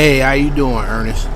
Hey, how you doing, Ernest?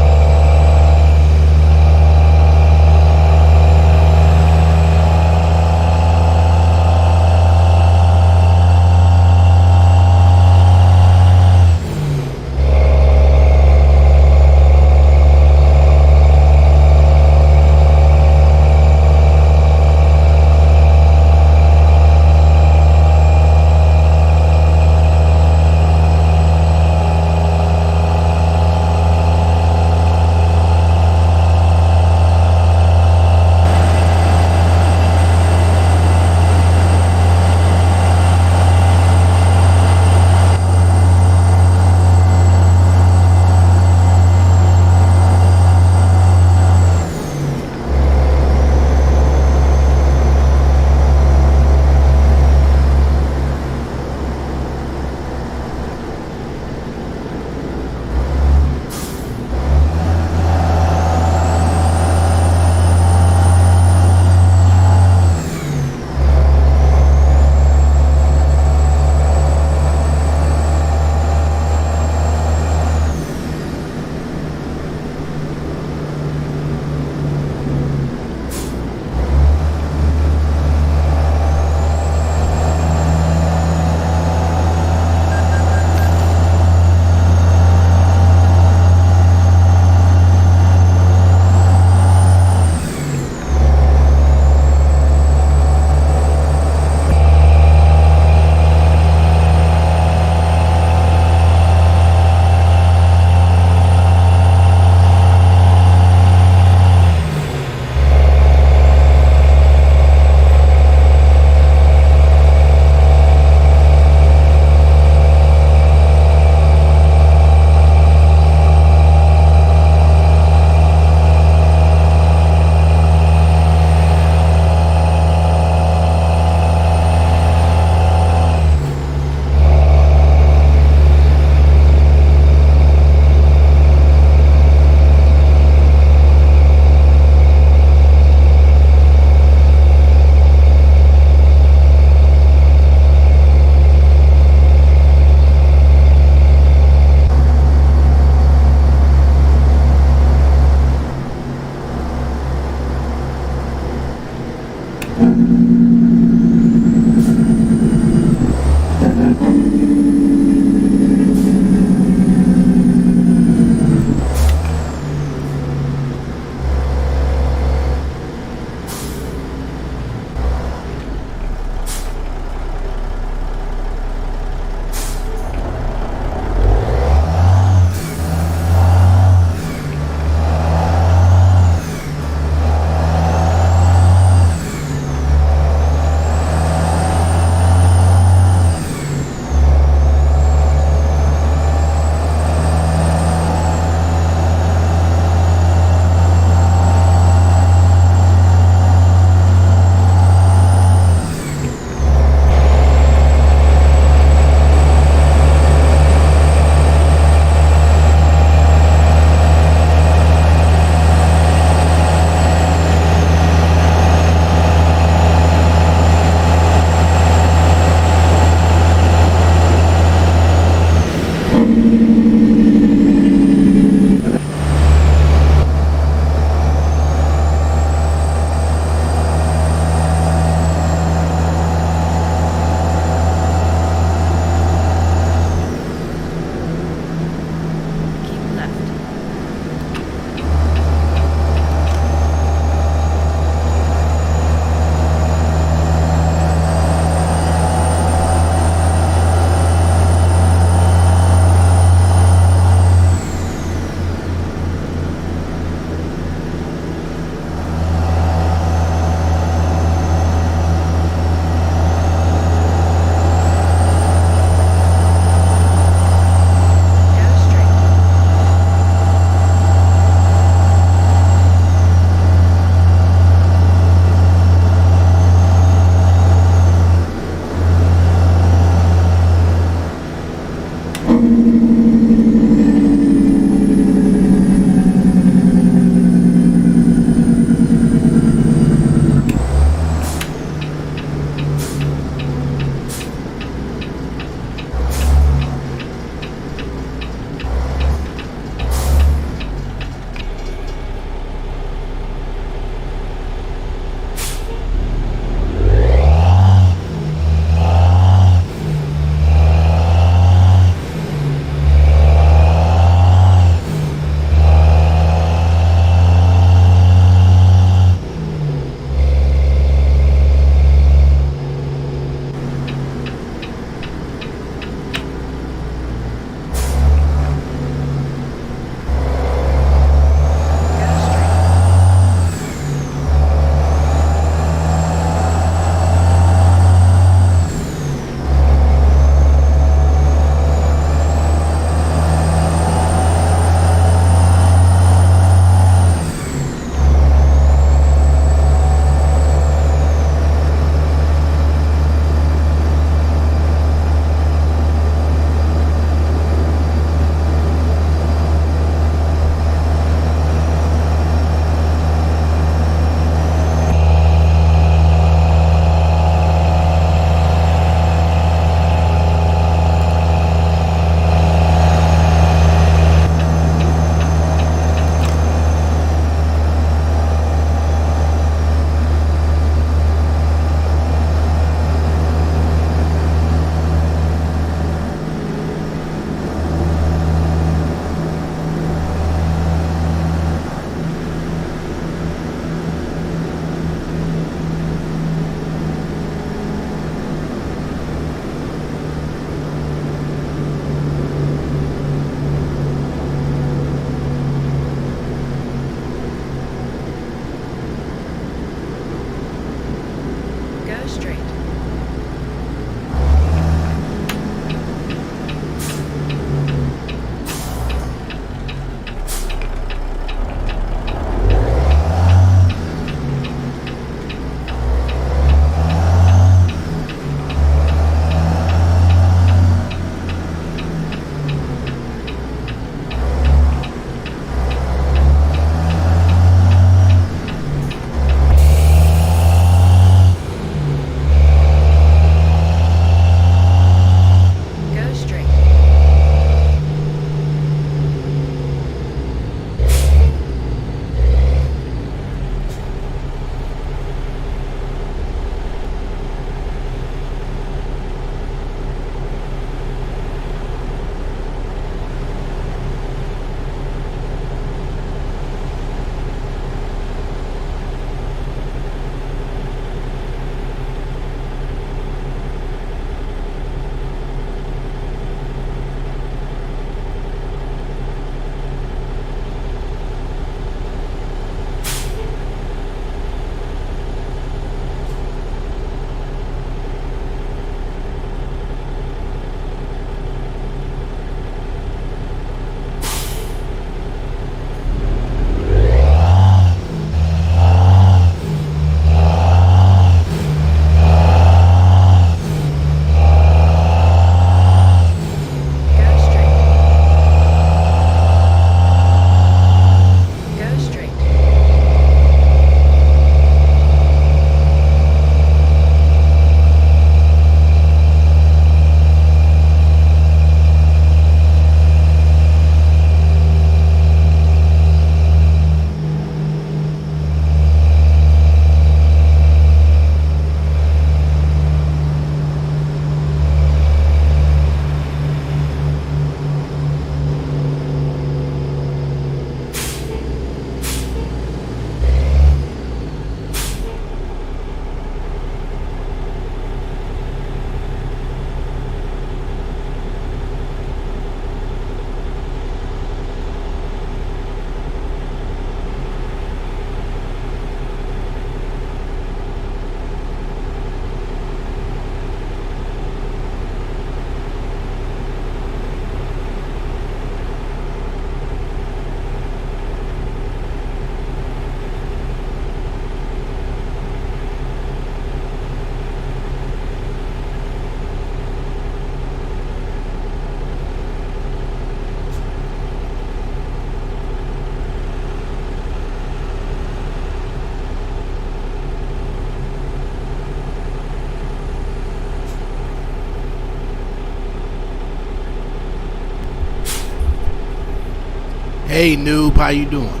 Hey noob, how you doing?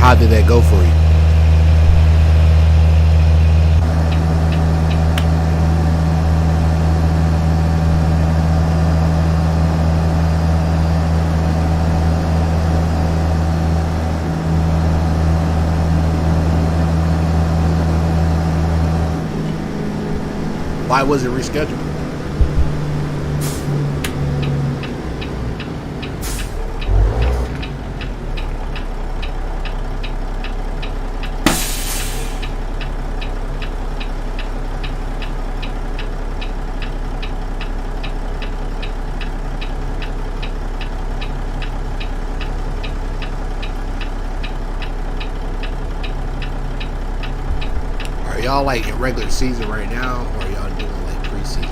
How did that go for you? Why was it rescheduled? Y'all like in regular season right now, or y'all doing like preseason?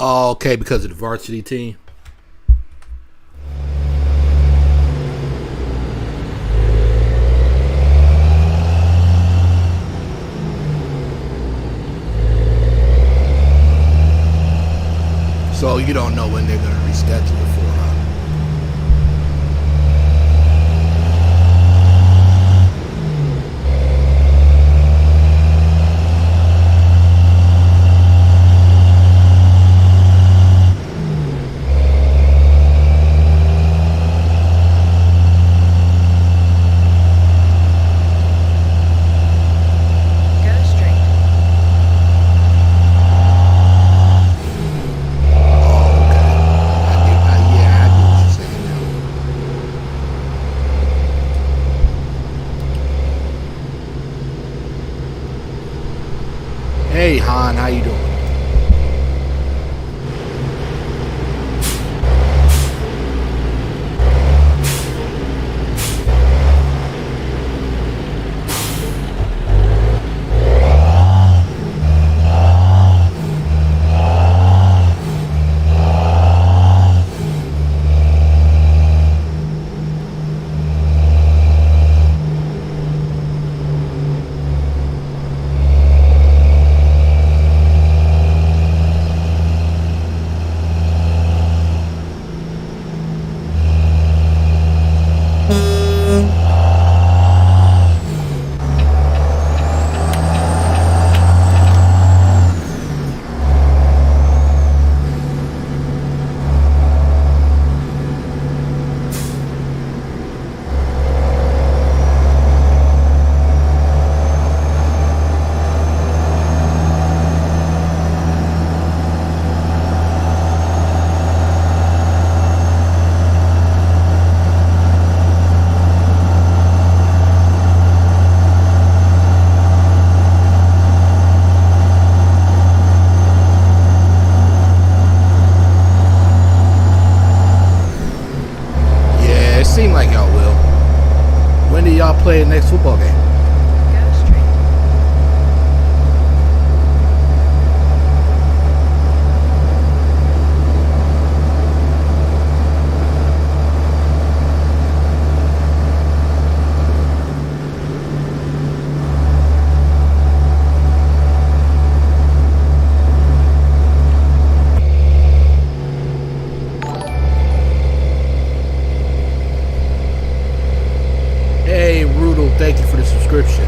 Oh, okay, because of the varsity team. So you don't know when they're going to reschedule it for, huh? Hey Han, how you doing? play the next football game? Hey, Rudel, thank you for the subscription.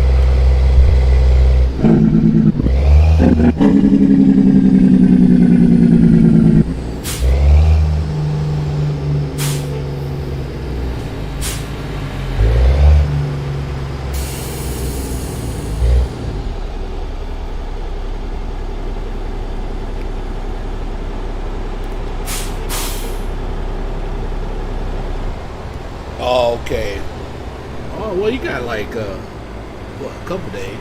Oh, okay. Oh, well, you got like, what, a couple days.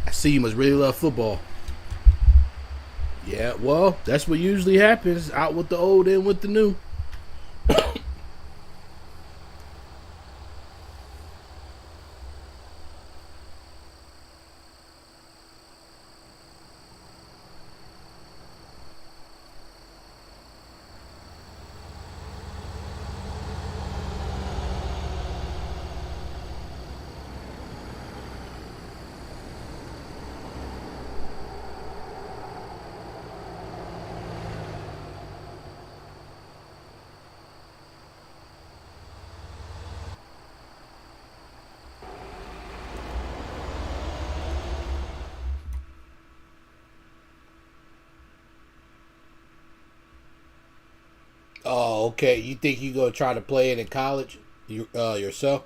I see you must really love football. Yeah, well, that's what usually happens. Out with the old, in with the new. Oh, okay. You think you gonna try to play it in college, yourself?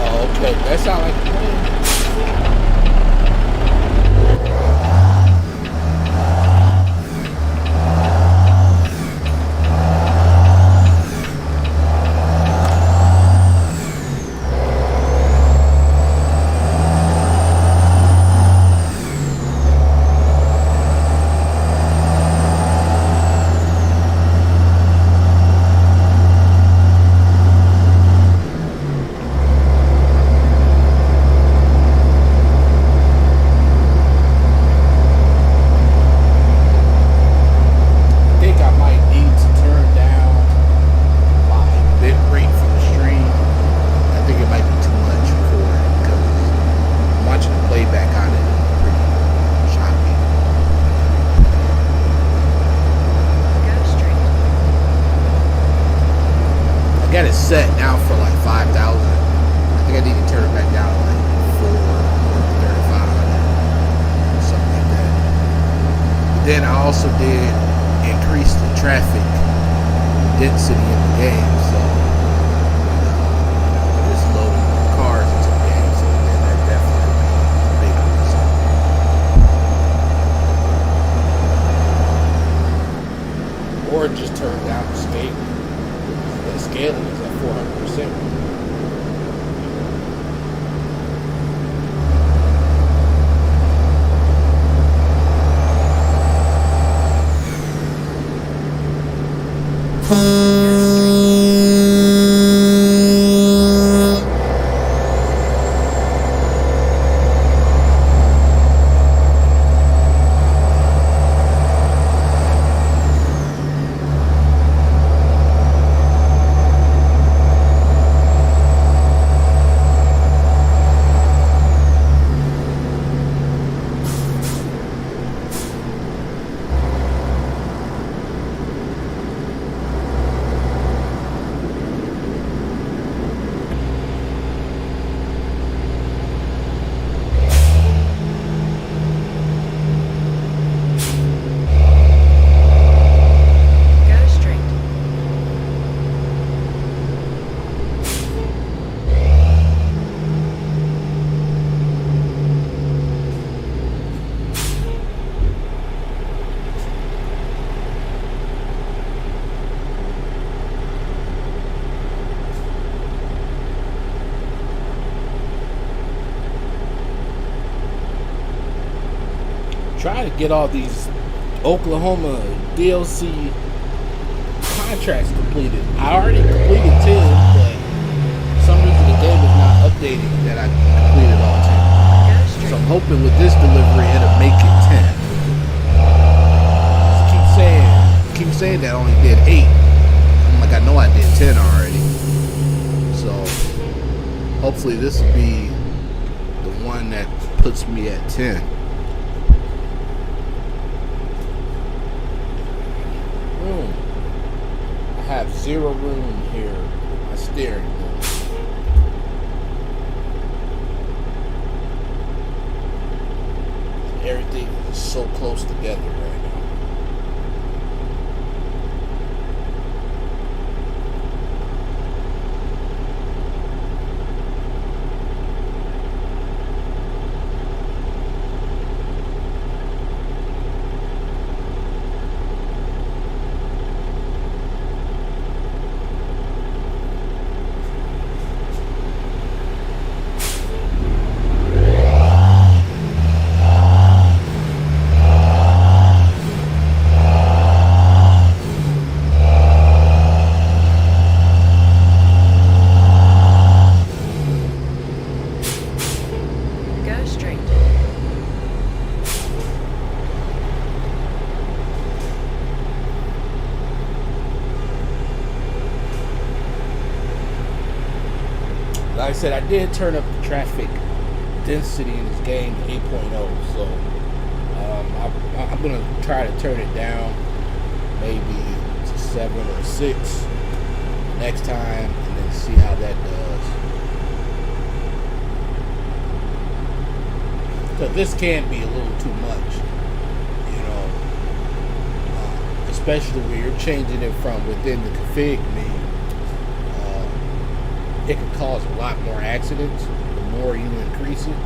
Oh, okay. That sounds like a plan. I think I might need to turn down my bit rate for the stream. I think it might be too much for it because I'm watching the playback on it. Pretty shocking. I got it set now for like 5,000. I think I need to turn it back down to like 4,35, something like that. But then I also did increase the traffic density in the game, so just loading cars into the game, so then that definitely made a big result. Or just turn down the scaling. The scaling is at 400%. trying to get all these Oklahoma DLC contracts completed. I already completed 10, but for some reason the game is not updating that I completed all 10. So I'm hoping with this delivery it'll make it 10. Keep saying that I only did 8. I'm like, I know I did 10 already. So hopefully this will be the one that puts me at 10. I have zero room here with my steering wheel. Everything is so close together right now. Like I said, I did turn up the traffic density in this game to 8.0, so I'm going to try to turn it down maybe to 7 or 6 next time and then see how that does. So this can be a little too much, you know, especially when you're changing it from within the config menu. It can cause a lot more accidents the more you increase it.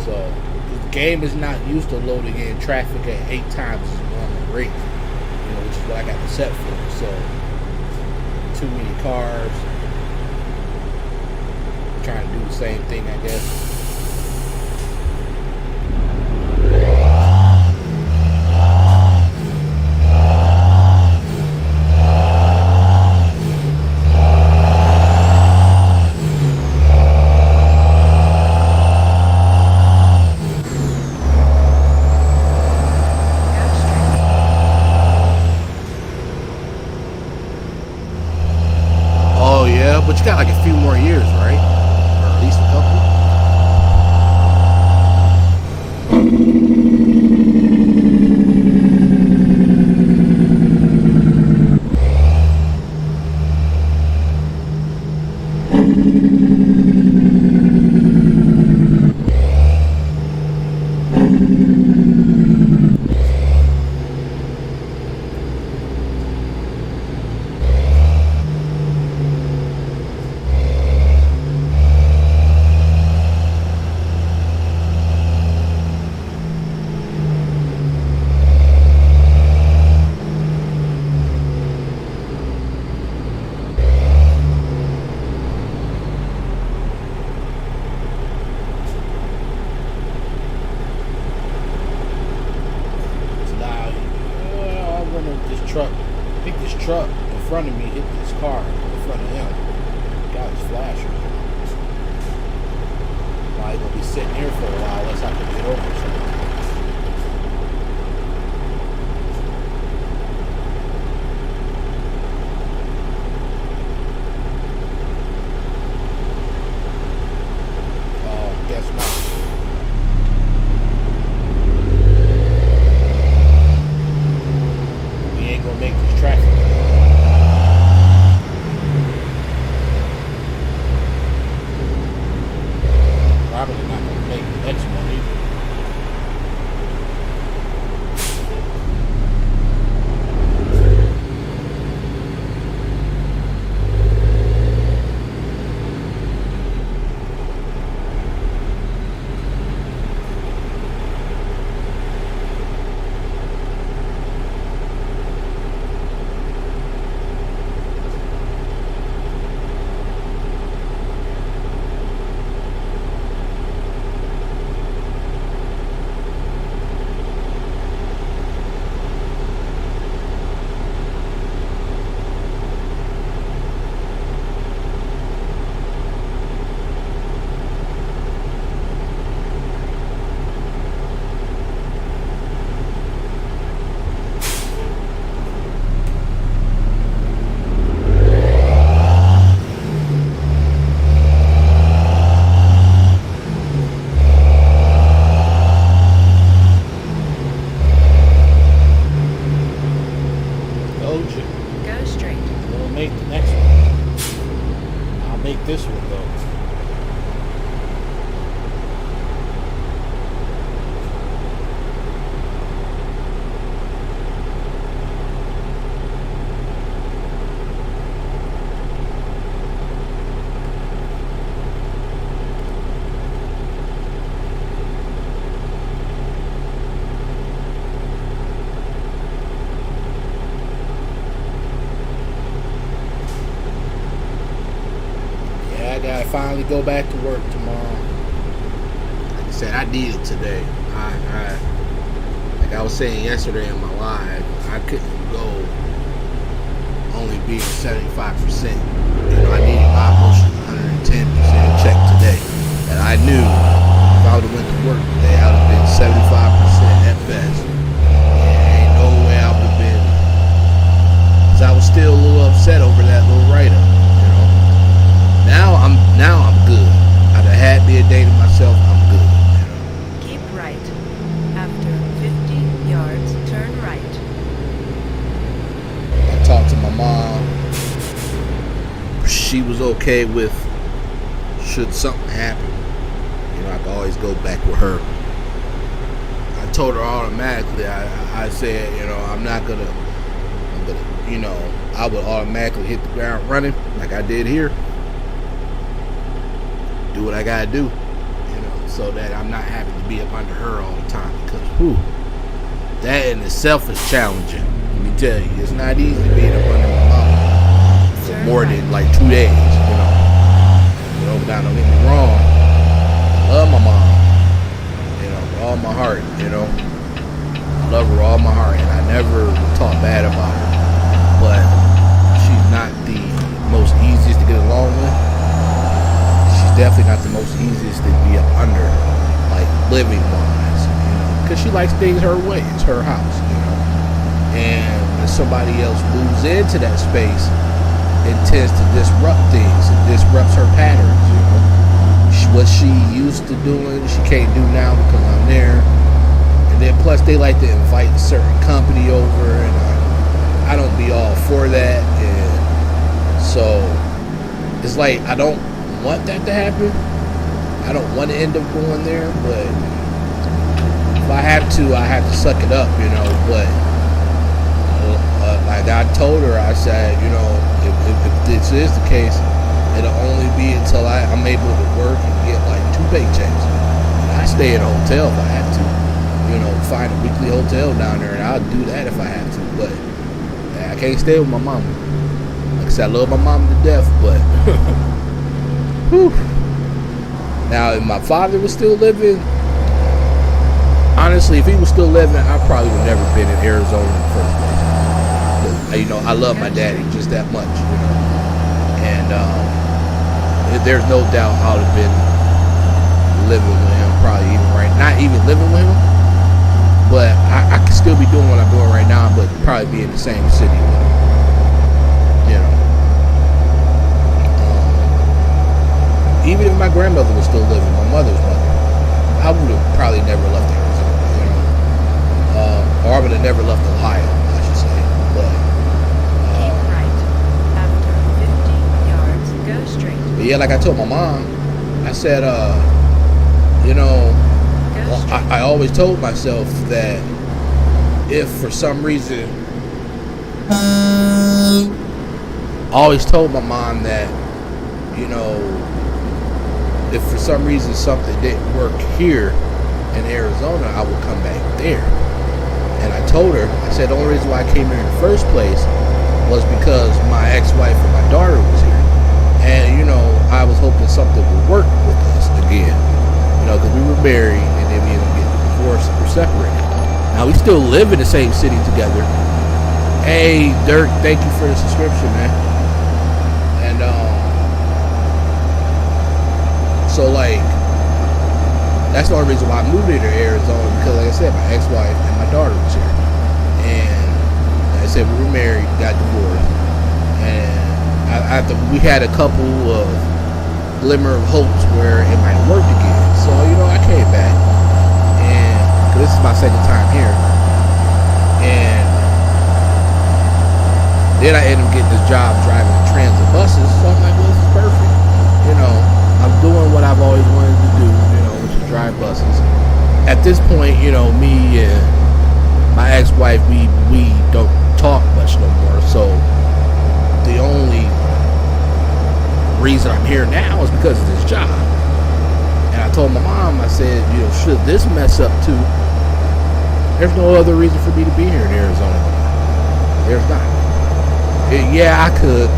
So the game is not used to loading in traffic at 8 times its normal rate, you know, which is what I got it set for. So too many cars. Trying to do the same thing, I guess. But you got like a few more years, right? Or at least a couple. Truck in front of me hit this car in front of him. Got his flasher. Probably gonna be sitting here for a while unless I can get over something. Guess not. We ain't gonna make this traffic. Probably not going to make the next one either. this one though. I gotta finally go back to work tomorrow. Like I said, I need it today. Like I was saying yesterday in my live, I couldn't go only being 75%. You know, I needed my almost 110% check today. And I knew if I would have went to work today, I would have been 75% at best. And ain't no way I would have been, because I was still a little upset over that little write-up. Now I'm good. I'd have had me a day to myself. I'm good. Keep right. After 50 yards, turn right. I talked to my mom. She was okay with should something happen. You know, I could always go back with her. I told her automatically. I said, you know, I'm gonna, you know, I would automatically hit the ground running like I did here. Do what I gotta do, you know, so that I'm not having to be up under her all the time, because that in itself is challenging. Let me tell you, it's not easy being up under my mom for more than like 2 days, you know. Now don't get me wrong, I love my mom, you know, with all my heart, you know. I love her with all my heart, and I never talk bad about her, but she's not the most easiest to get along with. Definitely not the most easiest to be up under, like living wise, you know, because she likes things her way. It's her house, you know, and when somebody else moves into that space, it tends to disrupt things. It disrupts her patterns, you know. What she used to doing, she can't do now because I'm there. And then plus they like to invite a certain company over, and I don't be all for that, and so it's like I don't want that to happen. I don't want to end up going there, but if I have to suck it up, you know. But like I told her, I said, you know, if this is the case, it'll only be until I'm able to work and get like 2 paychecks. And I stay in a hotel if I have to, you know, find a weekly hotel down there, and I'll do that if I have to. But I can't stay with my mama. Like I said, I love my mama to death, but whew. Now, if my father was still living, honestly, if he was still living, I probably would have never been in Arizona in the first place. But, you know, I love my daddy just that much, you know. And there's no doubt I would have been living with him, probably even right, not even living with him, but I could still be doing what I'm doing right now, but probably be in the same city with him, you know. Even if my grandmother was still living, my mother's mother, I would have probably never left Arizona, you know. Or I would have never left Ohio, I should say. But keep right. After 50 yards, go straight. But yeah, like I told my mom, I said, you know, I always told myself that if for some reason, I always told my mom that, you know, if for some reason something didn't work here in Arizona, I would come back there. And I told her, I said the only reason why I came here in the first place was because my ex-wife and my daughter was here. And, you know, I was hoping something would work with us again. You know, because we were married and then we ended up getting divorced or separated. Now, we still live in the same city together. Hey, Dirk, thank you for the subscription, man. And, so, like, that's the only reason why I moved here to Arizona, because, like I said, my ex-wife and my daughter was here. And, like I said, we were married, got divorced. And we had a couple of glimmer of hopes where it might work again. So, you know, I came back. And, cause this is my second time here. And then I ended up getting this job driving transit buses. So I'm like, well, this is perfect. You this point, you know, me and my ex-wife, we don't talk much no more. So the only reason I'm here now is because of this job. And I told my mom, I said, you know, should this mess up too, there's no other reason for me to be here in Arizona. There's not. Yeah, I could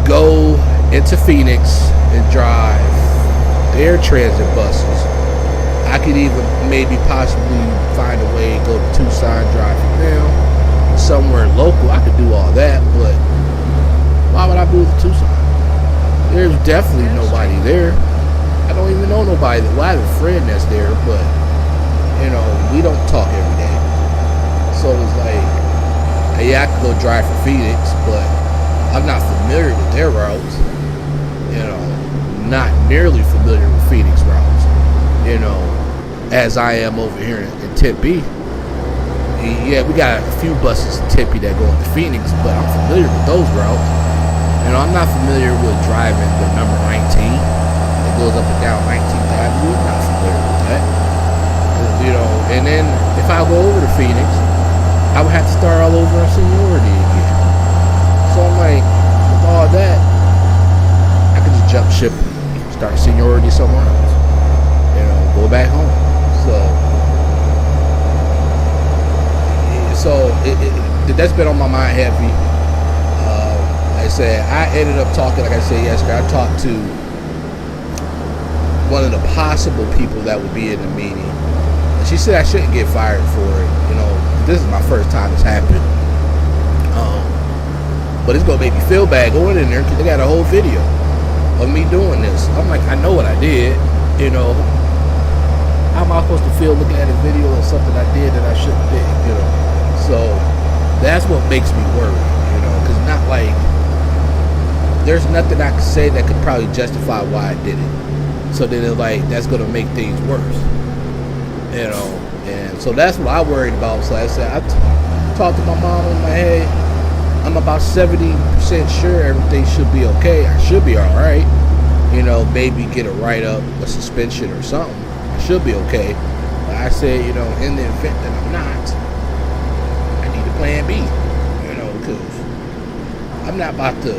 go into Phoenix and drive air transit buses. I could even maybe possibly find a way to go to Tucson, drive from there, somewhere local. I could do all that, but why would I move to Tucson? There's definitely nobody there. I don't even know nobody. Well, I have a friend that's there, but you know, we don't talk every day. So it's like, yeah, I could go drive for Phoenix, but I'm not familiar with their routes. You know, not nearly familiar with Phoenix routes. You know, as I am over here in Tempe. Yeah, we got a few buses in Tempe that go into Phoenix, but I'm familiar with those routes. You know, I'm not familiar with driving the number 19 that goes up and down 19th Avenue. I'm not familiar with that. You know, and then if I go over to Phoenix, I would have to start all over on seniority again. So I'm like, with all that, I could just jump ship and start seniority somewhere else. You know, go back home. So that's been on my mind heavy. Like I said, I ended up talking, like I said yesterday, I talked to one of the possible people that would be in the meeting. And she said I shouldn't get fired for it. You know, this is my first time it's happened. But it's going to make me feel bad going in there because they got a whole video of me doing this. I'm like, I know what I did. You know, how am I supposed to feel looking at a video of something I did that I shouldn't did, you know? So that's what makes me worry, you know, because not like there's nothing I could say that could probably justify why I did it. So then it's like that's going to make things worse, you know. And so that's what I worried about. So I said, I talked to my mom in my head. I'm about 70% sure everything should be okay. I should be all right. You know, maybe get a write-up, a suspension or something. I should be okay. But I said, you know, in the event that I'm not, plan B, you know, because I'm not about to,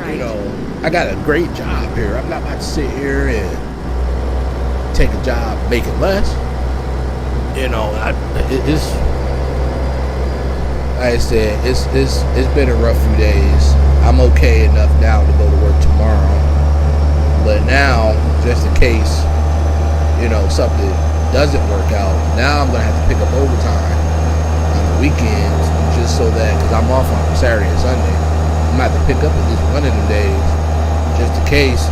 you know, I got a great job here. I'm not about to sit here and take a job making less. You know, it's like I said, it's been a rough few days. I'm okay enough now to go to work tomorrow, but now, just in case, you know, something doesn't work out, now I'm gonna have to pick up overtime weekends just so that, because I'm off on Saturday and Sunday, I'm gonna have to pick up at least one of them days just in case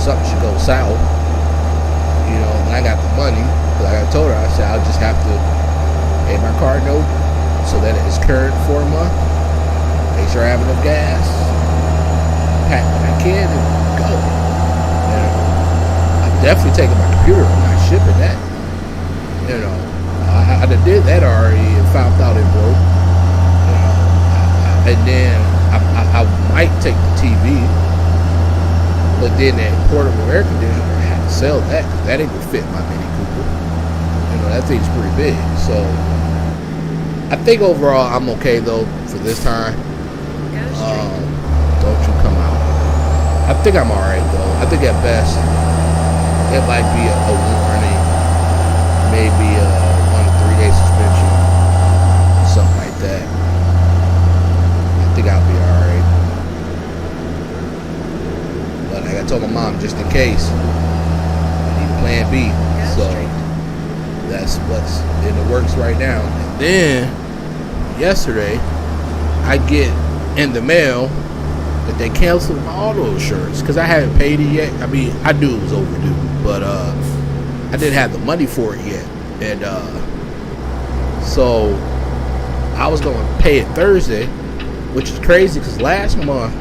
something should go south, you know. And I got the money, like I told her, I said I'll just have to pay my car note so that it's current for a month, make sure I have enough gas, pack what I can and go, you know. I'm definitely taking my computer, I'm not shipping that, you know. I did that already and found out it broke. You know, and then I might take the TV, but then that portable air conditioner, I had to sell that because that ain't gonna fit my Mini Cooper. You know, that thing's pretty big. So I think overall I'm okay though for this time. Don't you come out. I think I'm alright though. I think at best it might be a warning, maybe a 1-3-day suspension, something like that. I think I'll be alright. But like I told my mom, just in case, I need a plan B. So that's what's in the works right now. And then yesterday, I get in the mail that they canceled my auto insurance because I haven't paid it yet. I mean, I knew it was overdue, but I didn't have the money for it yet. And so I was going to pay it Thursday, which is crazy because last month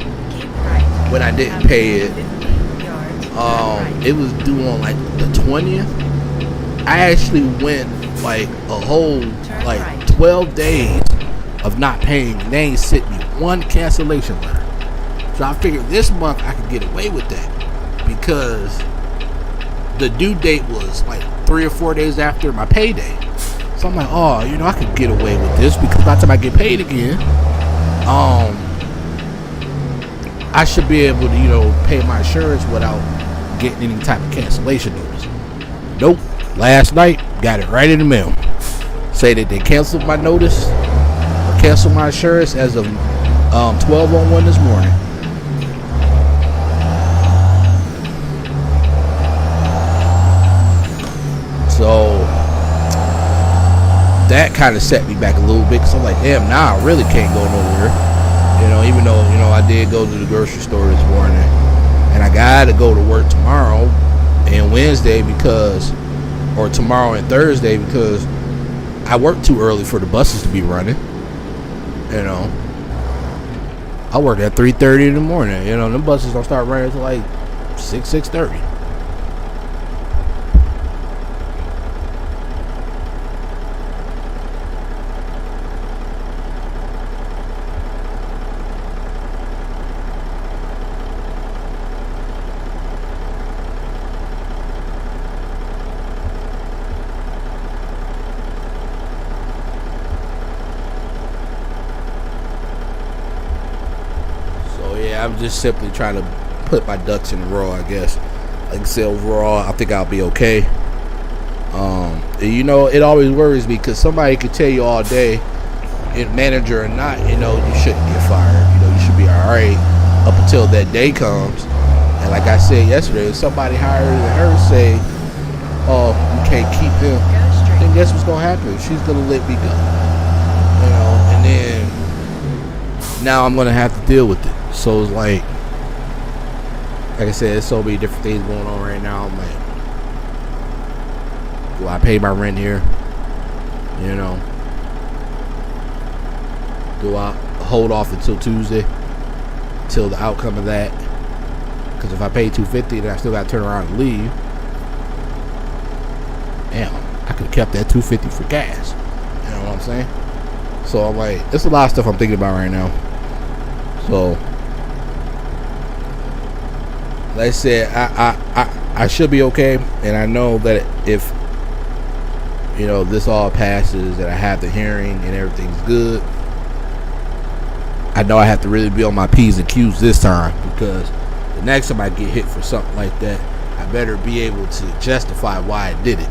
when I didn't pay it, it was due on like the 20th. I actually went like a whole like 12 days of not paying. They ain't sent me one cancellation letter. So I figured this month I could get away with that because the due date was like 3 or 4 days after my payday. So I'm like, oh, you know, I could get away with this because by the time I get paid again, I should be able to, you know, pay my insurance without getting any type of cancellation notice. Nope. Last night, got it right in the mail. Say that they canceled my notice, or canceled my insurance as of 12:01 this morning. So that kind of set me back a little bit because I'm like, damn, now I really can't go nowhere. You know, even though, you know, I did go to the grocery store this morning, and I got to go to work tomorrow and Wednesday or tomorrow and Thursday because I work too early for the buses to be running. You know, I work at 3:30 in the morning. You know, them buses don't start running until like 6:30. I'm just simply trying to put my ducks in a row, I guess. Like I said, overall, I think I'll be okay. You know, it always worries me because somebody could tell you all day, manager or not, you know, you shouldn't get fired. You know, you should be all right up until that day comes. And like I said yesterday, if somebody higher than her say, oh, you can't keep him, then guess what's going to happen? She's going to let me go. You know, and then now I'm going to have to deal with it. So it's like I said, there's so many different things going on right now. I'm like, do I pay my rent here? You know, do I hold off until Tuesday, till the outcome of that? Because if I pay $250, then I still got to turn around and leave. Damn, I could have kept that $250 for gas. You know what I'm saying? So I'm like, there's a lot of stuff I'm thinking about right now. So like I said, I should be okay, and I know that if, you know, this all passes and I have the hearing and everything's good, I know I have to really be on my P's and Q's this time, because the next time I get hit for something like that, I better be able to justify why I did it.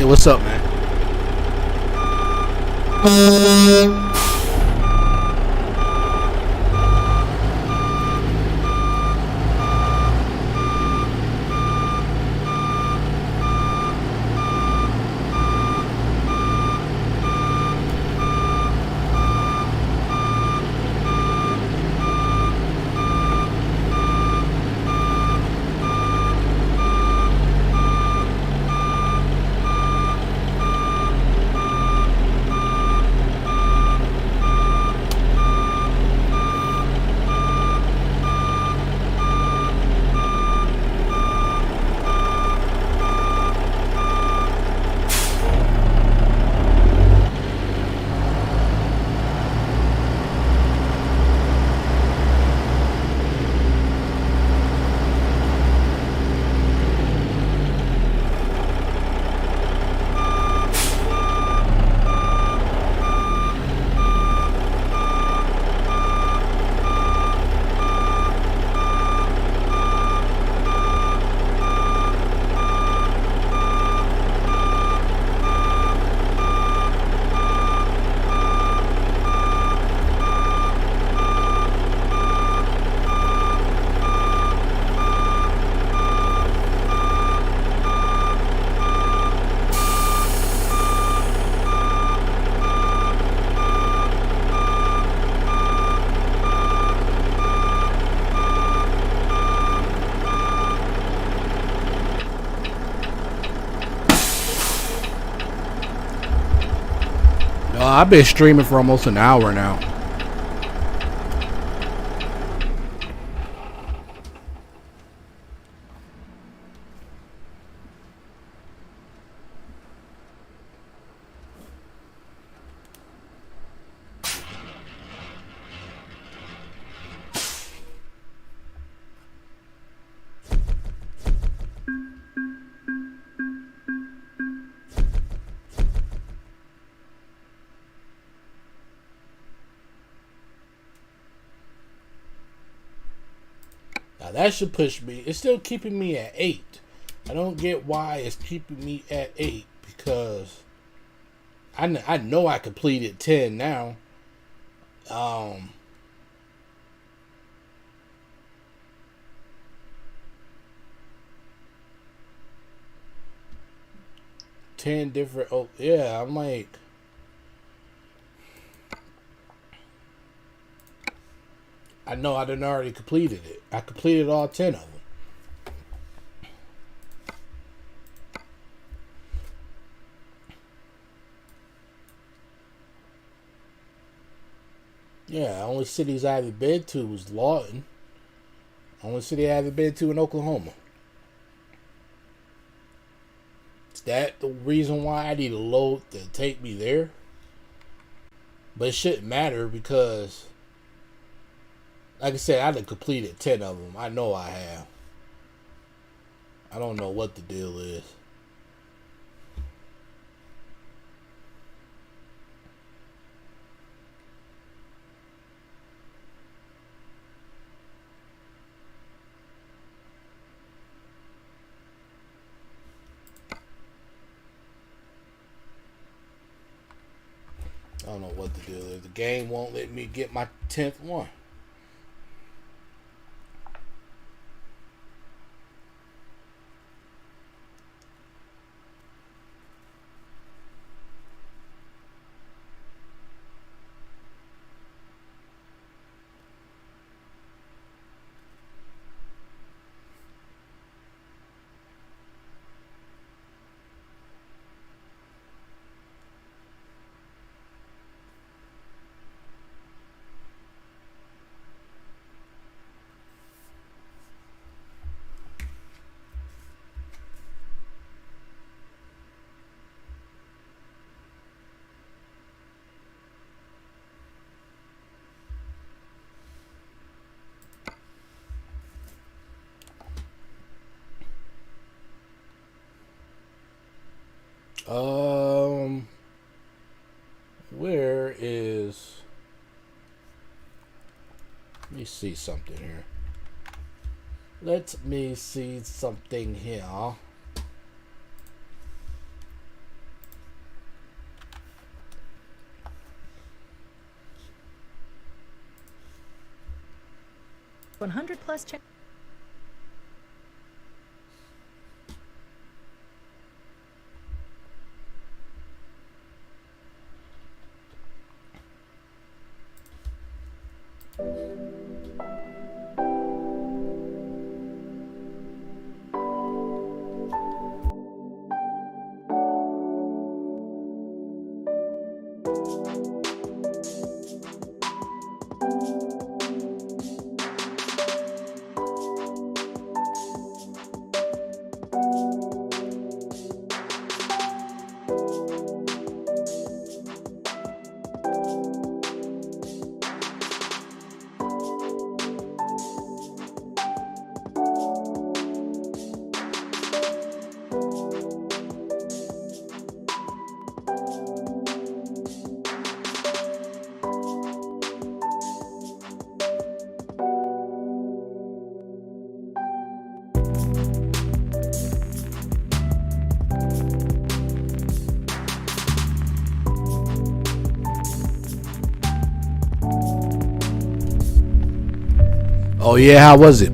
what's up, man? I've been streaming for almost an hour now. That should push me. It's still keeping me at 8. I don't get why it's keeping me at 8 because I know I completed 10 now. 10 different. Oh yeah, I'm like. I know I done already completed it. I completed all 10 of them. Yeah, only cities I haven't been to was Lawton. Only city I haven't been to in Oklahoma. Is that the reason why I need a load to take me there? But it shouldn't matter because, like I said, I done completed 10 of them. I know I have. I don't know what the deal is. I don't know what the deal is. The game won't let me get my 10th one. Where is... Let me see something here. Let me see something here. 100 plus check. Oh yeah, how was it?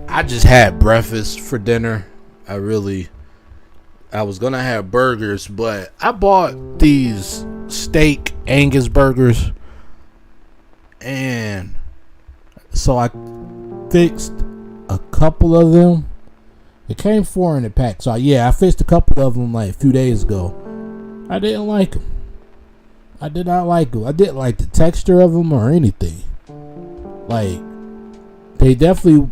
I just had breakfast for dinner. I was gonna have burgers, but I bought these steak Angus burgers, and so I fixed a couple of them. It came 4 in a pack, so I fixed a couple of them like a few days ago. I didn't like them. I did not like them. I didn't like the texture of them or anything. Like, they definitely...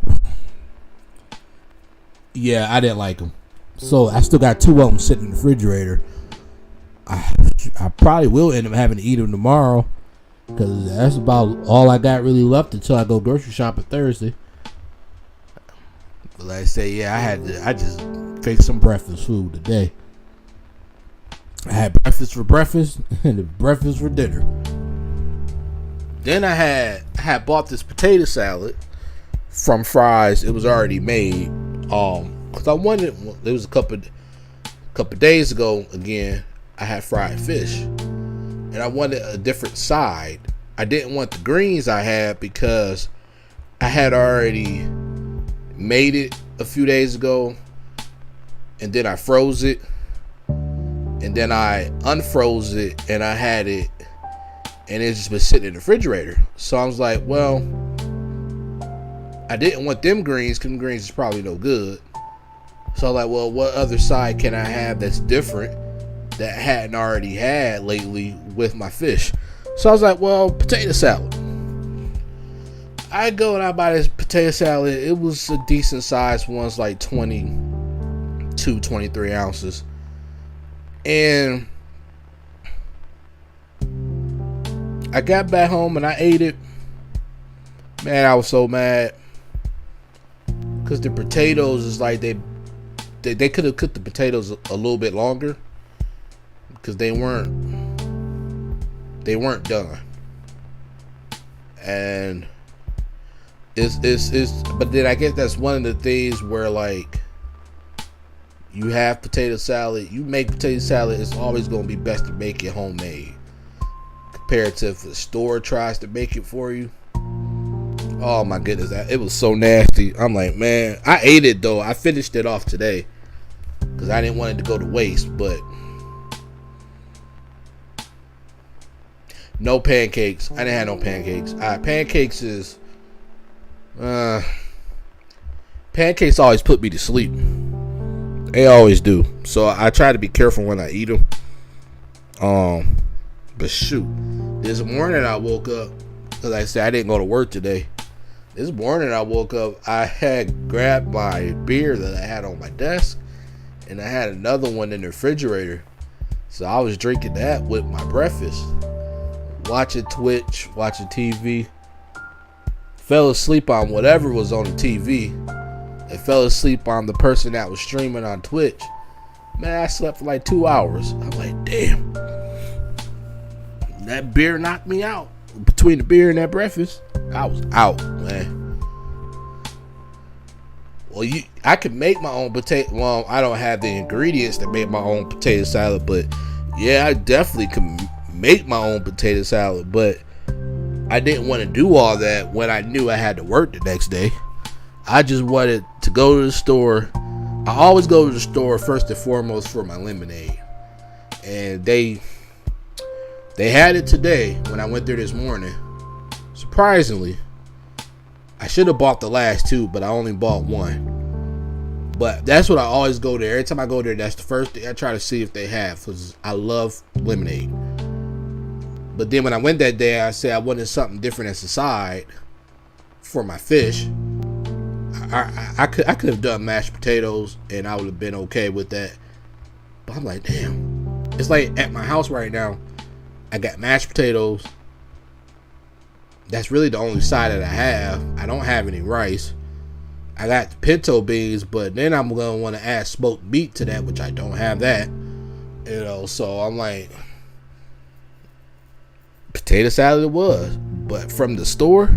Yeah, I didn't like them. So I still got 2 of them sitting in the refrigerator. I probably will end up having to eat them tomorrow, because that's about all I got really left until I go grocery shopping Thursday. But like I say, I just fixed some breakfast food today. I had breakfast for breakfast and breakfast for dinner. Then I had bought this potato salad from Fry's. It was already made. Cause I wanted, it was a couple days ago again, I had fried fish, and I wanted a different side. I didn't want the greens I had because I had already made it a few days ago, and then I froze it, and then I unfroze it, and I had it, and it's just been sitting in the refrigerator. So I was like, well, I didn't want them greens, because them greens is probably no good. So I'm like, well, what other side can I have that's different that I hadn't already had lately with my fish? So I was like, well, potato salad. I go and I buy this potato salad. It was a decent size one, it's like 22, 23 ounces. And I got back home and I ate it. Man, I was so mad. Because the potatoes is like they could have cooked the potatoes a little bit longer, because they weren't done. And it's but then I guess that's one of the things where, like, you have potato salad, you make potato salad, it's always going to be best to make it homemade compared to if the store tries to make it for you. Oh my goodness, it was so nasty. I'm like, man, I ate it though. I finished it off today because I didn't want it to go to waste. But no pancakes. I didn't have no pancakes. Pancakes always put me to sleep. They always do. So I try to be careful when I eat them. But shoot, this morning I woke up, because I said I didn't go to work today. This morning I woke up, I had grabbed my beer that I had on my desk, and I had another one in the refrigerator. So I was drinking that with my breakfast. watching Twitch, watching TV. Fell asleep on whatever was on the TV. And fell asleep on the person that was streaming on Twitch. Man, I slept for like 2 hours. I'm like, damn. That beer knocked me out. Between the beer and that breakfast, I was out, man. Well, I could make my own potato. Well, I don't have the ingredients to make my own potato salad, but yeah, I definitely could make my own potato salad. But I didn't want to do all that when I knew I had to work the next day. I just wanted to go to the store. I always go to the store first and foremost for my lemonade, and they had it today when I went there this morning. Surprisingly, I should have bought the last two, but I only bought one. But that's what I always go there. Every time I go there, that's the first thing I try to see if they have, because I love lemonade. But then when I went that day, I said I wanted something different as a side for my fish. I could have done mashed potatoes, and I would have been okay with that. But I'm like, damn. It's like at my house right now, I got mashed potatoes. That's really the only side that I have. I don't have any rice. I got the pinto beans, but then I'm going to want to add smoked meat to that, which I don't have that. You know, so I'm like, potato salad it was. But from the store,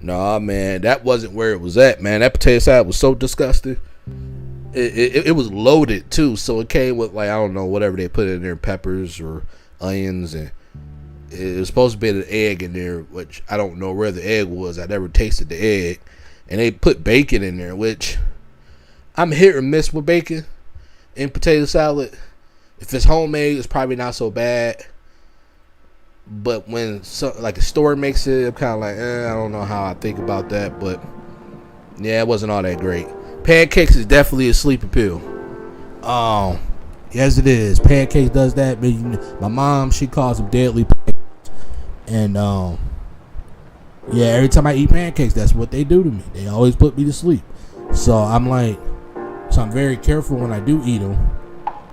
nah, man, that wasn't where it was at, man. That potato salad was so disgusting. It was loaded, too, so it came with, like, I don't know, whatever they put in there, peppers or onions, and it was supposed to be an egg in there, which I don't know where the egg was. I never tasted the egg. And they put bacon in there, which I'm hit or miss with bacon in potato salad. If it's homemade, it's probably not so bad. But when like a store makes it, I'm kind of like, I don't know how I think about that. But yeah, it wasn't all that great. Pancakes is definitely a sleeping pill. Yes, it is. Pancakes does that. My mom, she calls them deadly pancakes. And yeah, every time I eat pancakes, that's what they do to me. They always put me to sleep. So I'm very careful when I do eat them.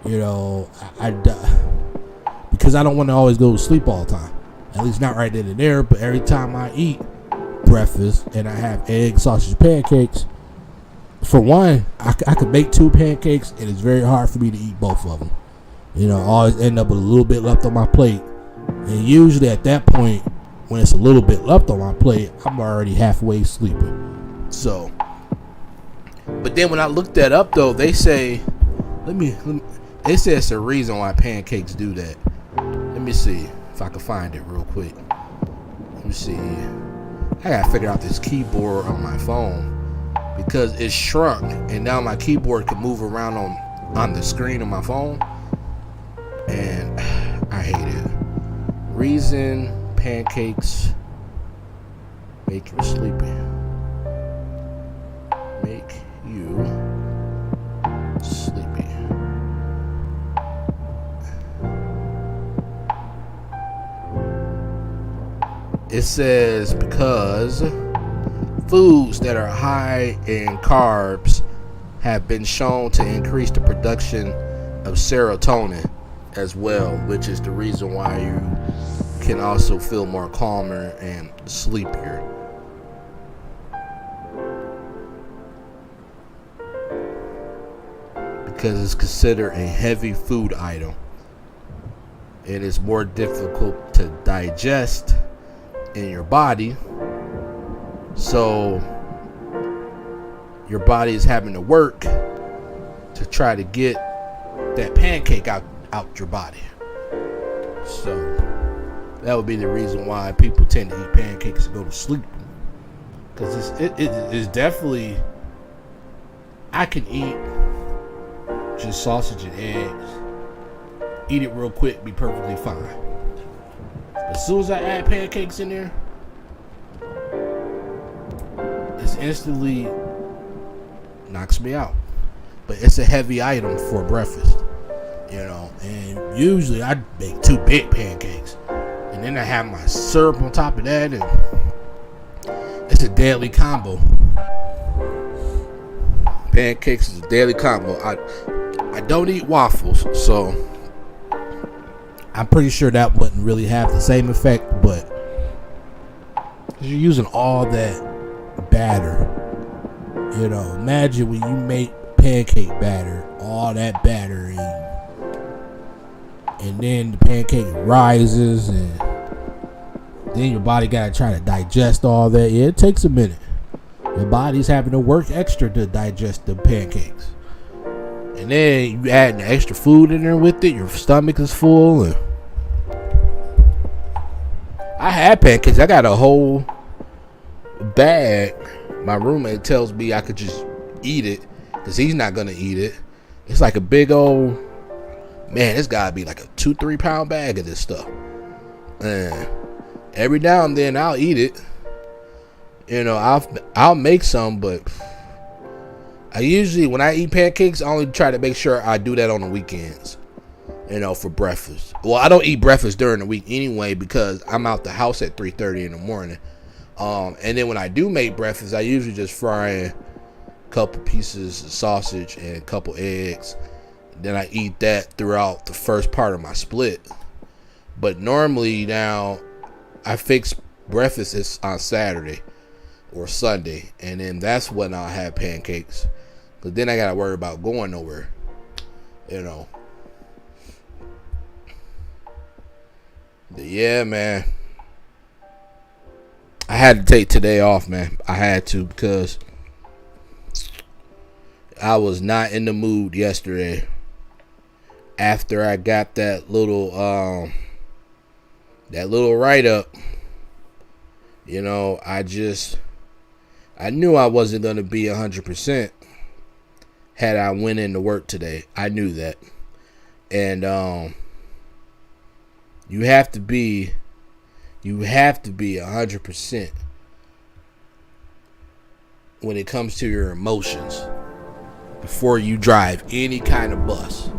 You know, because I don't want to always go to sleep all the time. At least not right then and there. But every time I eat breakfast and I have egg, sausage, pancakes, for one, I could make 2 pancakes, and it's very hard for me to eat both of them. You know, I always end up with a little bit left on my plate. And usually at that point, when it's a little bit left on my plate, I'm already halfway sleeping. So, but then when I looked that up, though, they say, they say it's the reason why pancakes do that. Let me see if I can find it real quick. Let me see. I gotta figure out this keyboard on my phone because it's shrunk, and now my keyboard can move around on the screen of my phone, and I hate it. Reason pancakes make you sleepy. Make you sleepy. It says because foods that are high in carbs have been shown to increase the production of serotonin as well, which is the reason why you can also feel more calmer and sleepier. Because it's considered a heavy food item. It is more difficult to digest in your body. So your body is having to work to try to get that pancake out your body. So that would be the reason why people tend to eat pancakes to go to sleep. Because it is definitely, I can eat just sausage and eggs, eat it real quick, be perfectly fine. As soon as I add pancakes in there, it's instantly knocks me out. But it's a heavy item for breakfast, you know. And usually I make 2 big pancakes, and then I have my syrup on top of that, and it's a deadly combo. Pancakes is a deadly combo. I don't eat waffles, so I'm pretty sure that wouldn't really have the same effect, but you're using all that batter. You know, imagine when you make pancake batter, all that batter, and then the pancake rises, and then your body gotta try to digest all that. Yeah, it takes a minute. Your body's having to work extra to digest the pancakes. And then you add the extra food in there with it, your stomach is full. And I had pancakes. I got a whole bag. My roommate tells me I could just eat it because he's not gonna eat it. It's like a big old, man, it's gotta be like a 2-3 pound bag of this stuff. And every now and then I'll eat it. You know, I'll make some, but I usually, when I eat pancakes, I only try to make sure I do that on the weekends, you know, for breakfast. Well, I don't eat breakfast during the week anyway because I'm out the house at 3:30 in the morning. And then when I do make breakfast, I usually just fry a couple pieces of sausage and a couple eggs. Then I eat that throughout the first part of my split. But normally now, I fix breakfast is on Saturday or Sunday, and then that's when I'll have pancakes, because then I gotta worry about going nowhere, you know. But yeah, man, I had to take today off, man. I had to, because I was not in the mood yesterday after I got that little write-up. You know, I knew I wasn't going to be 100% had I went into work today. I knew that. And you have to be 100% when it comes to your emotions before you drive any kind of bus.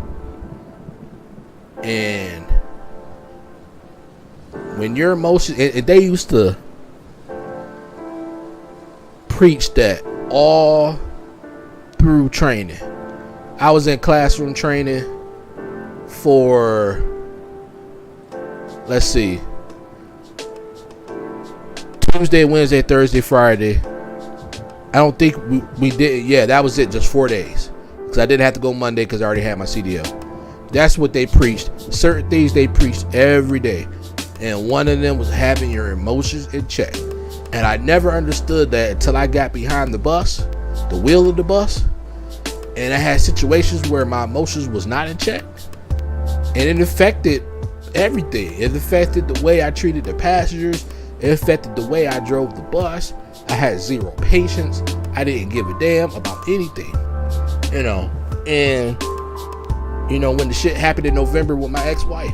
And when your emotions, and they used to preach that all through training. I was in classroom training for, let's see, Tuesday, Wednesday, Thursday, Friday. I don't think we did. Yeah, that was it, just 4 days, because I didn't have to go Monday because I already had my CDL. That's what they preached. Certain things they preached every day, and one of them was having your emotions in check. And I never understood that until I got behind the bus, the wheel of the bus, and I had situations where my emotions was not in check, and it affected everything. It affected the way I treated the passengers. It affected the way I drove the bus. I had zero patience. I didn't give a damn about anything, you know. And you know, when the shit happened in November with my ex-wife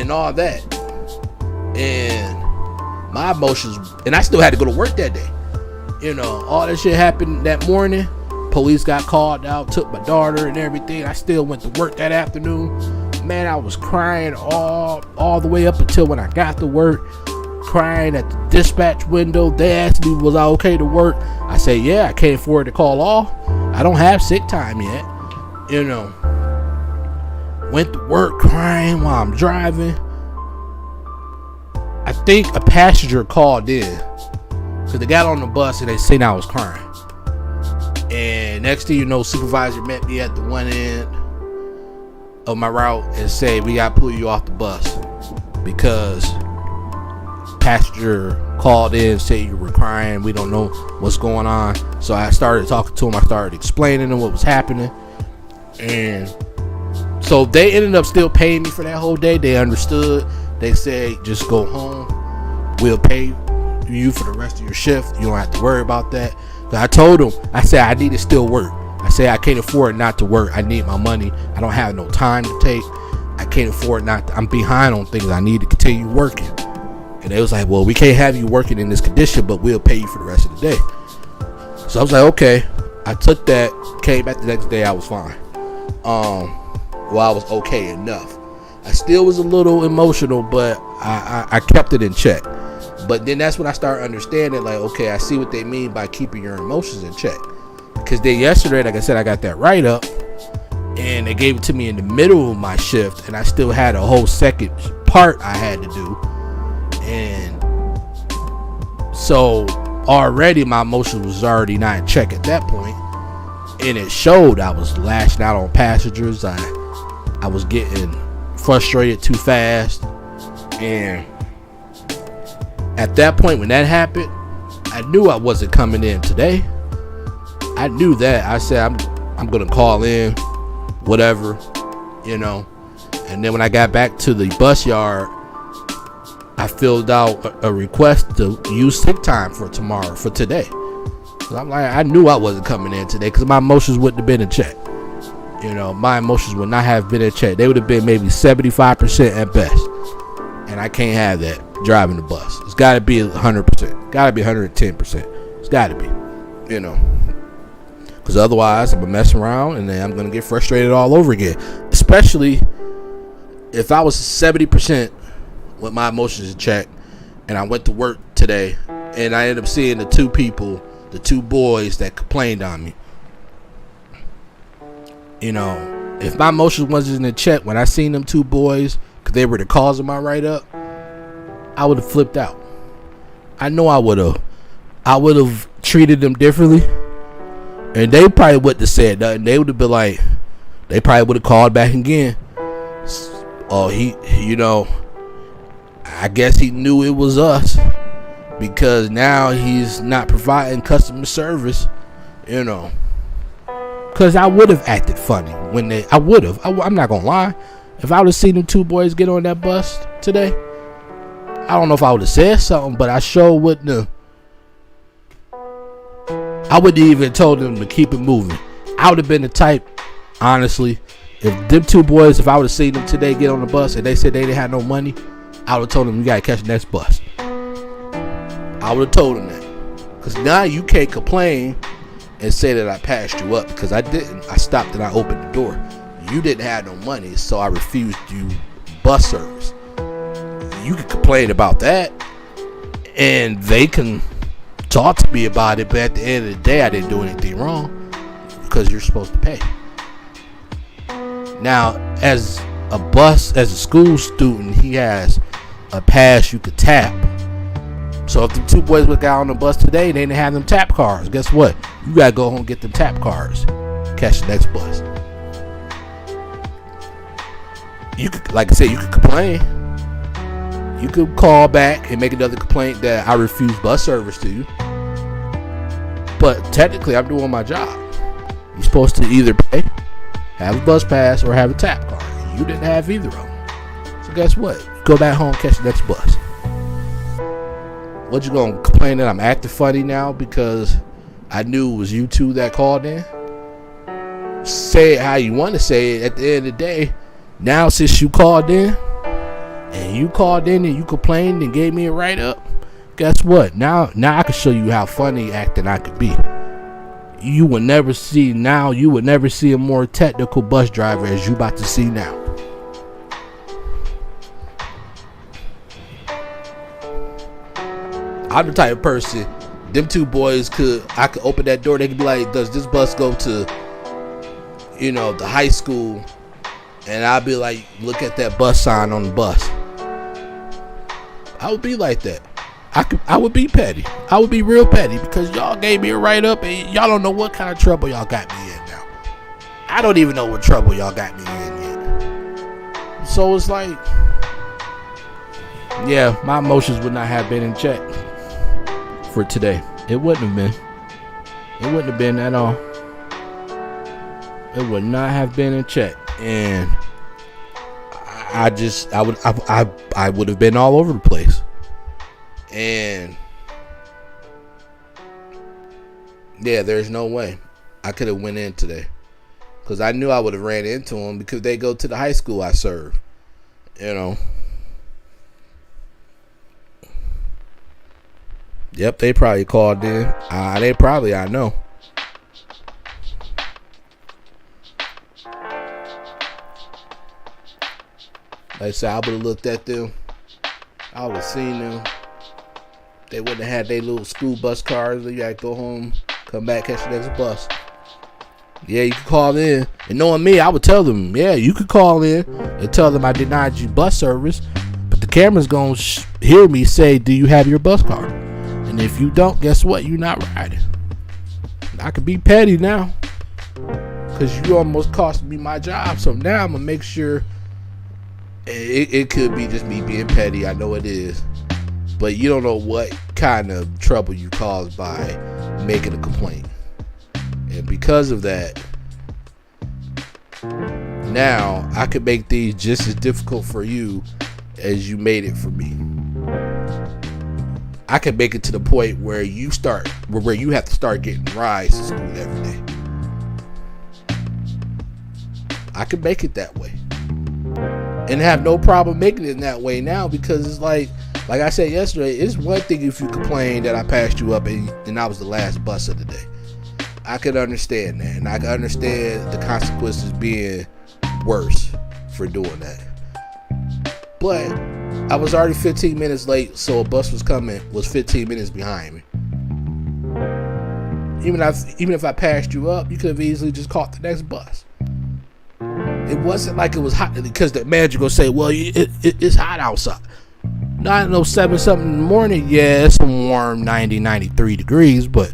and all that, and my emotions, and I still had to go to work that day. You know, all that shit happened that morning. Police got called out, took my daughter and everything. I still went to work that afternoon. Man, I was crying all the way up until when I got to work, crying at the dispatch window. They asked me, was I okay to work? I said, yeah, I can't afford to call off. I don't have sick time yet. You know, went to work crying while I'm driving. I think a passenger called in because they got on the bus and they seen I was crying. And next thing you know, supervisor met me at the one end of my route and said, we got to pull you off the bus because passenger called in, said you were crying. We don't know what's going on. So I started talking to him. I started explaining to him what was happening. And so they ended up still paying me for that whole day. They understood. They said, just go home. We'll pay you for the rest of your shift. You don't have to worry about that. But I told them, I said, I need to still work. I said, I can't afford not to work. I need my money. I don't have no time to take. I can't afford not to. I'm behind on things. I need to continue working. And they was like, well, we can't have you working in this condition, but we'll pay you for the rest of the day. So I was like, okay. I took that, came back the next day. I was fine. Well, I was okay enough. I still was a little emotional, but I kept it in check. But then that's when I started understanding, like, okay, I see what they mean by keeping your emotions in check. Because then yesterday, like I said, I got that write-up, and and they gave it to me in the middle of my shift, and I still had a whole second part I had to do. And so already my emotions was already not in check at that point, and it showed. I was lashing out on passengers. I was getting frustrated too fast, and at that point when that happened, I knew I wasn't coming in today. I knew that. I said I'm gonna call in, whatever, you know. And then when I got back to the bus yard, I filled out a request to use sick time for today. So I'm like, I knew I wasn't coming in today because my emotions wouldn't have been in check. You know, my emotions would not have been in check. They would have been maybe 75% at best. And I can't have that driving the bus. It's got to be 100%. Got to be 110%. It's got to be, you know. Because otherwise, I'm going to mess around and then I'm going to get frustrated all over again. Especially if I was 70% with my emotions in check and I went to work today and I ended up seeing the two boys that complained on me. You know, if my emotions wasn't in check when I seen them two boys, because they were the cause of my write-up, I would have flipped out. I know I would have treated them differently. And they probably wouldn't have said nothing. They would have been like, they probably would have called back again. Oh, you know, I guess he knew it was us because now he's not providing customer service, you know. Because I would have acted funny when I'm not going to lie. If I would have seen them two boys get on that bus today, I don't know if I would have said something, but I sure wouldn't have. I wouldn't even told them to keep it moving. I would have been the type, honestly, if them two boys, if I would have seen them today get on the bus and they said they didn't have no money, I would have told them you got to catch the next bus. I would have told them that. Because now you can't complain and say that I passed you up, because I didn't. I stopped and I opened the door. You didn't have no money, so I refused you bus service. You can complain about that, and they can talk to me about it, but at the end of the day, I didn't do anything wrong because you're supposed to pay. Now, as a school student, he has a pass you could tap. So if the two boys would got on the bus today, they didn't have them tap cards. Guess what? You gotta go home and get them tap cards. Catch the next bus. You could, like I said, you could complain. You could call back and make another complaint that I refuse bus service to you. But technically, I'm doing my job. You're supposed to either pay, have a bus pass, or have a tap card. You didn't have either of them. So guess what? Go back home, catch the next bus. What, you gonna complain that I'm acting funny now because I knew it was you two that called in? Say it how you want to say it. At the end of the day, now since you called in and you complained and gave me a write-up, guess what? Now I can show you how funny acting I could be. You would never see a more technical bus driver as you about to see now. I'm the type of person, them two boys I could open that door, they could be like, does this bus go to, the high school? And I'll be like, look at that bus sign on the bus. I would be like that. I would be petty. I would be real petty because y'all gave me a write-up and y'all don't know what kind of trouble y'all got me in now. I don't even know what trouble y'all got me in yet. So it's like, yeah, my emotions would not have been in check for today. It wouldn't have been. It wouldn't have been at all. It would not have been in check. And I would have been all over the place. And yeah, there's no way I could have went in today, because I knew I would have ran into them because they go to the high school I serve. Yep, they probably called in. I know. Like I said, I would have looked at them. I would have seen them. They wouldn't have had their little school bus cars. You gotta go home, come back, catch the next bus. Yeah, you can call in. And knowing me, I would tell them, yeah, you could call in and tell them I denied you bus service. But the camera's going to hear me say, do you have your bus card? And if you don't, guess what? You're not riding. I could be petty now, because you almost cost me my job. So now I'm going to make sure. It could be just me being petty. I know it is. But you don't know what kind of trouble you caused by making a complaint. And because of that, now I could make these just as difficult for you as you made it for me. I could make it to the point where you have to start getting rides to school every day. I could make it that way. And have no problem making it that way now, because it's like I said yesterday, it's one thing if you complain that I passed you up and I was the last bus of the day. I could understand that, and I could understand the consequences being worse for doing that. But I was already 15 minutes late, so a bus was 15 minutes behind me. Even if I passed you up, you could have easily just caught the next bus. It wasn't like it was hot, because the manager gonna say, well, it's hot outside. 9:07 something in the morning, yeah, it's some warm 93 degrees, but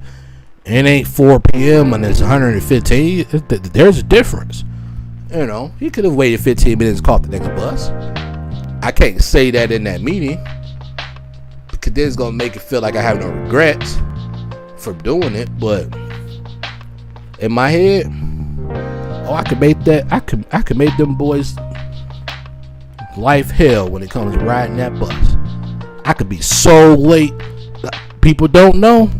it ain't 4 p.m. and it's 115. There's a difference. You know, he could have waited 15 minutes and caught the next bus. I can't say that in that meeting, because then it's gonna make it feel like I have no regrets for doing it. But in my head, I could make that. I could make them boys life hell when it comes to riding that bus. I could be so late. People don't know.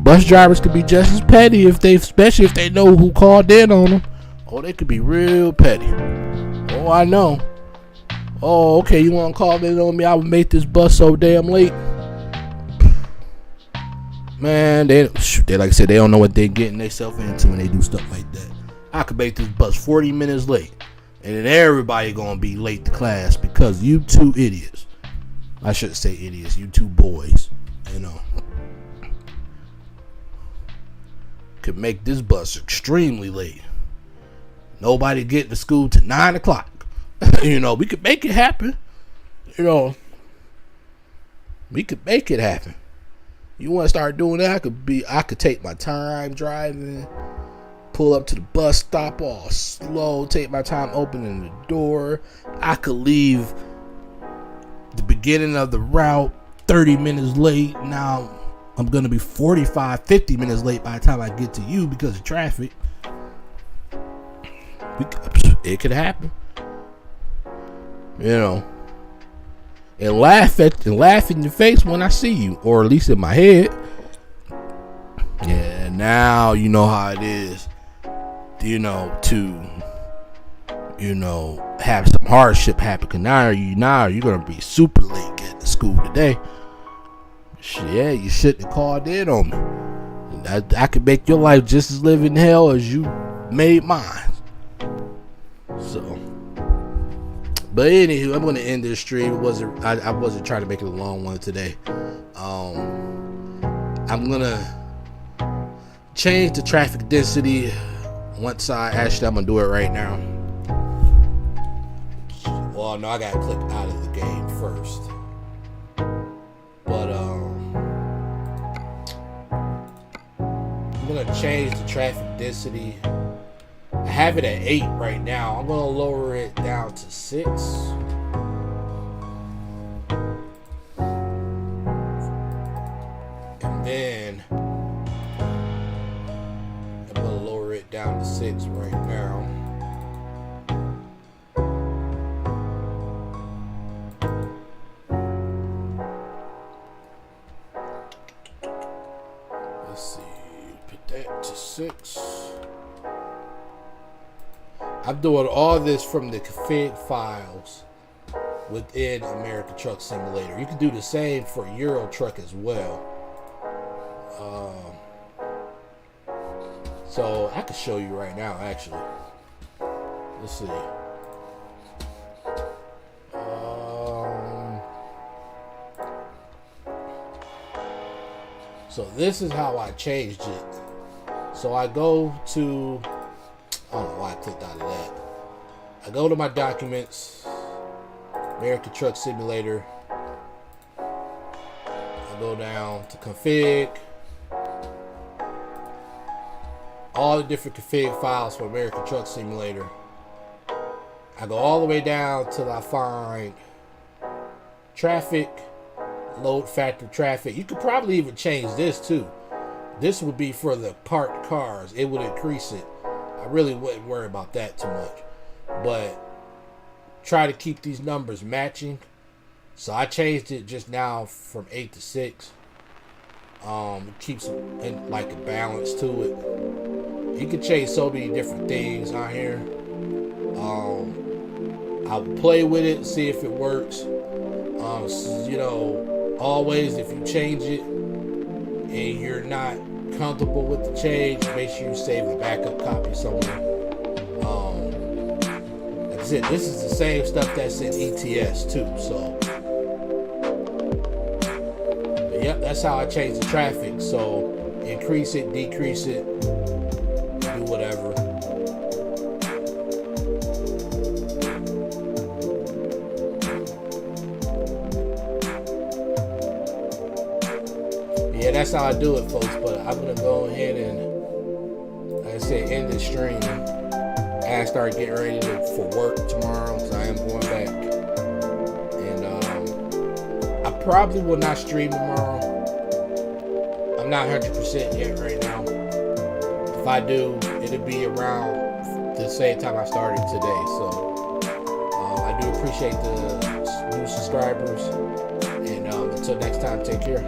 Bus drivers could be just as petty especially if they know who called in on them. Oh, they could be real petty. Oh, I know. Oh, okay, you want to call in on me? I would make this bus so damn late. Man, they like I said, they don't know what they're getting themselves into when they do stuff like that. I could make this bus 40 minutes late, and then everybody gonna be late to class because you two idiots. I shouldn't say idiots, you two boys, you know. Could make this bus extremely late. Nobody getting to school to 9 o'clock. You know, we could make it happen. You know, we could make it happen. You want to start doing that? I could take my time driving, pull up to the bus stop all slow, take my time opening the door. I could leave the beginning of the route 30 minutes late. Now I'm going to be 45, 50 minutes late by the time I get to you because of traffic. It could happen. You know. And laugh in your face when I see you, or at least in my head. Yeah, now you know how it is, you know, to, you know, have some hardship happen. Cause now you're gonna be super late getting to school today. Yeah, you shouldn't have called in on me. I could make your life just as living hell as you made mine. So. But anywho, I'm going to end this stream. I wasn't trying to make it a long one today. I'm going to change the traffic density once I'm going to do it right now. Well, no, I got to click out of the game first. But I'm going to change the traffic density. I have it at 8 right now. I'm going to lower it down to 6. And then I'm going to lower it down to 6 right now. Let's see. Put that to 6. I'm doing all this from the config files within American Truck Simulator. You can do the same for Euro Truck as well. So I can show you right now, actually. Let's see. So this is how I changed it. So I go to don't know why I clicked out of that. I go to my documents, American Truck Simulator. I go down to config. All the different config files for American Truck Simulator. I go all the way down till I find traffic, load factor traffic. You could probably even change this too. This would be for the parked cars. It would increase it. I really wouldn't worry about that too much. But try to keep these numbers matching. So I changed it just now from 8 to 6. It keeps in like a balance to it. You can change so many different things on here. I'll play with it, see if it works. You know, always if you change it and you're not comfortable with the change, make sure you save the backup copy somewhere. Like I said, this is the same stuff that's in ETS too. So, but yep, that's how I change the traffic. So increase it, decrease it, do whatever. Yeah, that's how I do it, folks. But I'm gonna go ahead and, like I said, end this stream and start getting ready for work tomorrow, because I am going back. And I probably will not stream tomorrow. I'm not 100% yet right now. If I do, it'll be around the same time I started today. So I do appreciate the new subscribers. And until next time, take care.